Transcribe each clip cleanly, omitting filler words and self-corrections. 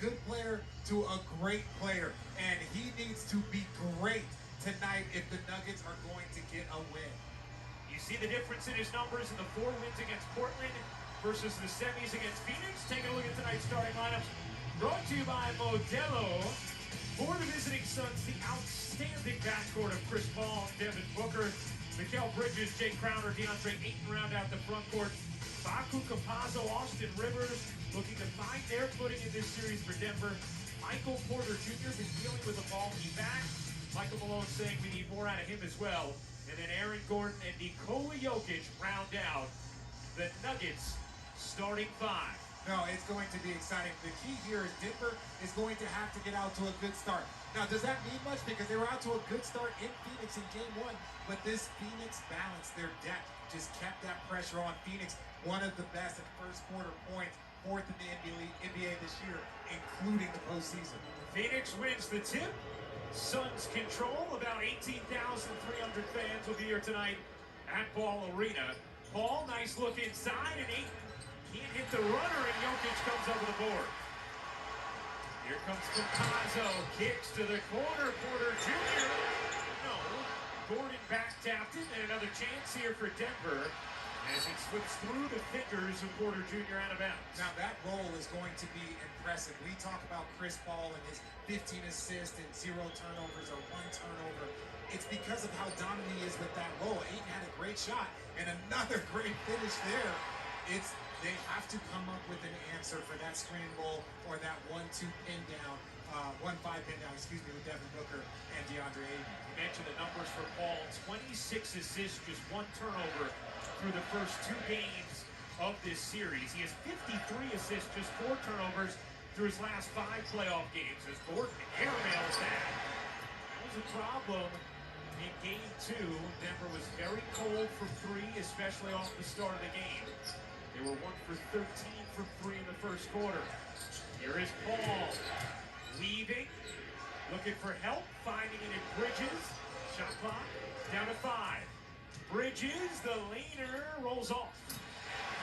good player to a great player, and he needs to be great tonight if the Nuggets are going to get a win. You see the difference in his numbers in the 4 wins against Portland versus the semis against Phoenix. Taking a look at tonight's starting lineups. Brought to you by Modelo. For the visiting Suns, the outstanding backcourt of Chris Paul and Devin Booker. Mikal Bridges, Jay Crowder, DeAndre Ayton round out the front court. Facu Campazzo, Austin Rivers looking to find their footing in this series for Denver. Michael Porter Jr. been dealing with a bulky back. Michael Malone saying we need more out of him as well. And then Aaron Gordon and Nikola Jokic round out the Nuggets starting 5. No, it's going to be exciting. The key here is Denver is going to have to get out to a good start. Now, does that mean much? Because they were out to a good start in Phoenix in game 1, but this Phoenix balanced their depth, just kept that pressure on. Phoenix, one of the best at first quarter points, 4th in the NBA this year, including the postseason. Phoenix wins the tip. Suns control. About 18,300 fans will be here tonight at Ball Arena. Paul, nice look inside, and Ayton can't hit the runner, and Jokic comes over the board. Here comes Campazzo, kicks to the corner, Porter Jr. No, Gordon back tapped it, and another chance here for Denver as it slips through the fingers of Porter Jr. out of bounds. Now that role is going to be impressive. We talk about Chris Paul and his 15 assists and 0 turnovers or 1 turnover. It's because of how dominant he is with that role. Ayton had a great shot and another great finish there. They have to come up with an answer for that screen roll or that 1-2 pin down, 1-5 pin down, with Devin Booker and DeAndre Ayton. You mentioned the numbers for Paul, 26 assists, just 1 turnover through the first 2 games of this series. He has 53 assists, just 4 turnovers through his last 5 playoff games as Gordon airmails that. That was a problem in game 2. Denver was very cold from 3, especially off the start of the game. They were 1 for 13 from 3 in the first quarter. Here is Paul, leaving, looking for help, finding it in Bridges. Shot clock down to 5. Bridges, the leaner, rolls off.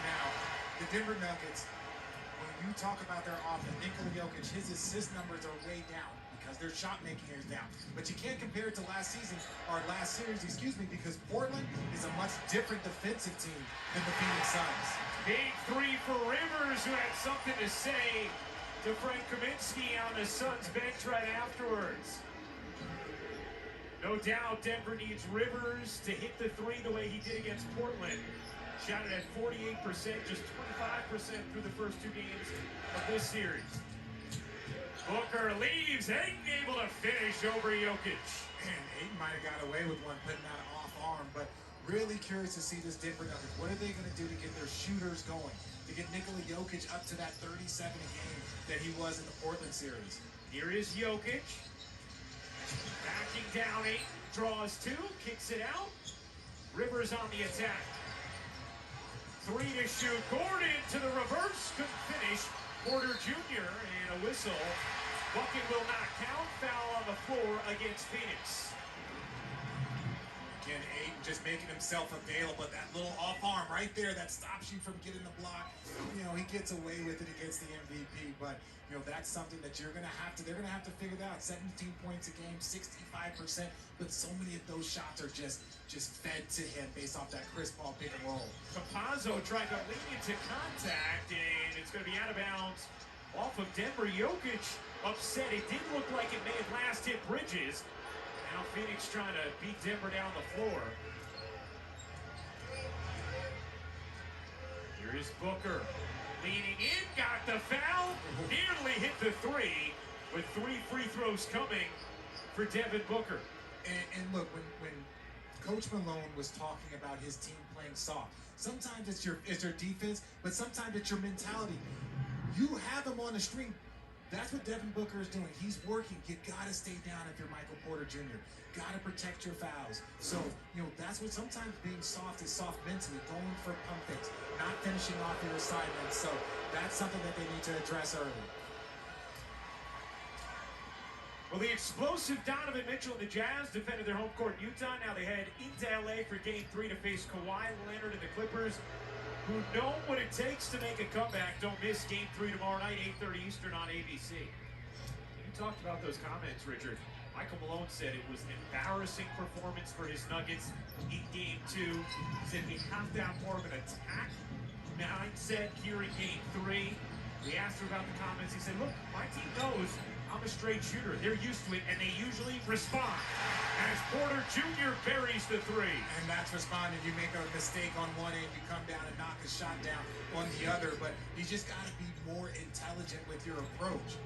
Now, the Denver Nuggets, when you talk about their offense, Nikola Jokic, his assist numbers are way down because their shot making is down. But you can't compare it to last season, or last series, because Portland is a much different defensive team than the Phoenix Suns. Big 3 for Rivers, who had something to say to Frank Kaminsky on the Suns bench right afterwards. No doubt Denver needs Rivers to hit the 3 the way he did against Portland. Shot it at 48%, just 25% through the first 2 games of this series. Booker leaves, Ayton able to finish over Jokic. And Ayton might have got away with one, putting that off arm, but really curious to see this Denver Nuggets. What are they going to do to get their shooters going? To get Nikola Jokic up to that 37 a game that he was in the Portland series. Here is Jokic. Backing down, Ayton draws 2, kicks it out. Rivers on the attack. 3 to shoot. Gordon to the reverse. Couldn't finish. Porter Jr. and a whistle. Bucket will not count. Foul on the floor against Phoenix. Again, Ayton just making himself available. That little off arm right there that stops you from getting the block. You know, he gets away with it against the MVP, but you know, that's something that they're gonna have to figure that out. 17 points a game, 65%, but so many of those shots are just fed to him based off that Chris Paul pick and roll. Campazzo tried to lean into contact, and it's gonna be out of bounds off of Denver. Jokic upset. It did look like it may have last hit Bridges. Now Phoenix trying to beat Denver down the floor. Here is Booker. Leaning in, got the foul. Nearly hit the 3 with 3 free throws coming for Devin Booker. And look, when Coach Malone was talking about his team playing soft, sometimes it's your defense, but sometimes it's your mentality. You have him on the string. That's what Devin Booker is doing. He's working. You gotta stay down if you're Michael Porter Jr. Gotta protect your fouls. So, you know, that's what sometimes being soft is soft mentally, going for pump fakes, not finishing off your assignments. So that's something that they need to address early. Well, the explosive Donovan Mitchell and the Jazz defended their home court in Utah. Now they head into LA for Game 3 to face Kawhi Leonard and the Clippers. who know what it takes to make a comeback. Don't miss Game 3 tomorrow night, 8:30 Eastern on ABC. You talked about those comments, Richard. Michael Malone said it was an embarrassing performance for his Nuggets in Game 2. He said we have to have more of an attack mindset here in Game 3. We asked him about the comments. He said, look, my team knows I'm a straight shooter. They're used to it, and they usually respond. As Porter Jr. buries the three. And that's responding. You make a mistake on one end, you come down and knock a shot down on the other. But you just got to be more intelligent with your approach.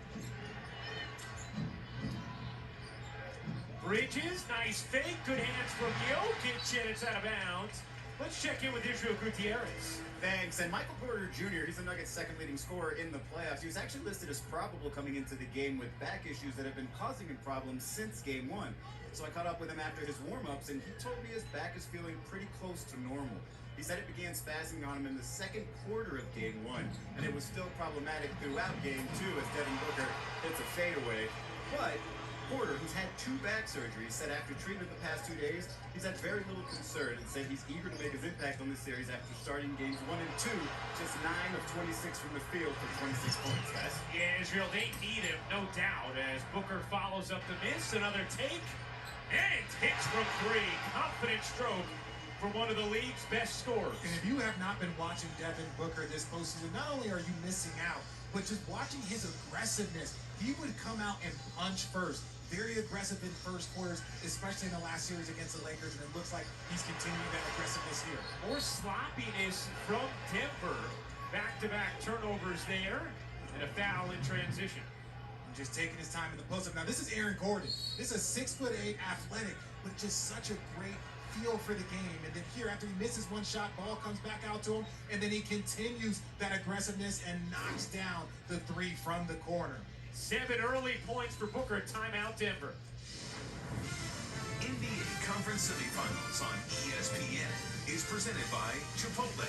Bridges, nice fake. Good hands from Jokic, and it's out of bounds. Let's check in with Israel Gutierrez. Thanks. And Michael Porter Jr., he's the Nuggets' second leading scorer in the playoffs. He was actually listed as probable coming into the game with back issues that have been causing him problems since Game 1. So I caught up with him after his warm-ups, and he told me his back is feeling pretty close to normal. He said it began spazzing on him in the second quarter of Game 1, and it was still problematic throughout Game 2 as Devin Booker hits a fadeaway. But Porter, who's had 2 back surgeries, said after treatment the past 2 days, he's had very little concern and said he's eager to make his impact on this series after starting games 1 and 2, just 9 of 26 from the field for 26 points, guys. Yeah, Israel, they need him, no doubt, as Booker follows up the miss, another take, and hits from 3. Confident stroke for one of the league's best scorers. And if you have not been watching Devin Booker this postseason, not only are you missing out, but just watching his aggressiveness. He would come out and punch first. Very aggressive in first quarters, especially in the last series against the Lakers, and it looks like he's continuing that aggressiveness here. More sloppiness from Denver. Back-to-back turnovers there, and a foul in transition. And just taking his time in the post-up. Now, this is Aaron Gordon. This is a 6'8" athletic, but just such a great feel for the game. And then here, after he misses one shot, ball comes back out to him, and then he continues that aggressiveness and knocks down the 3 from the corner. 7 early points for Booker. Timeout, Denver. NBA Conference Semifinals on ESPN is presented by Chipotle.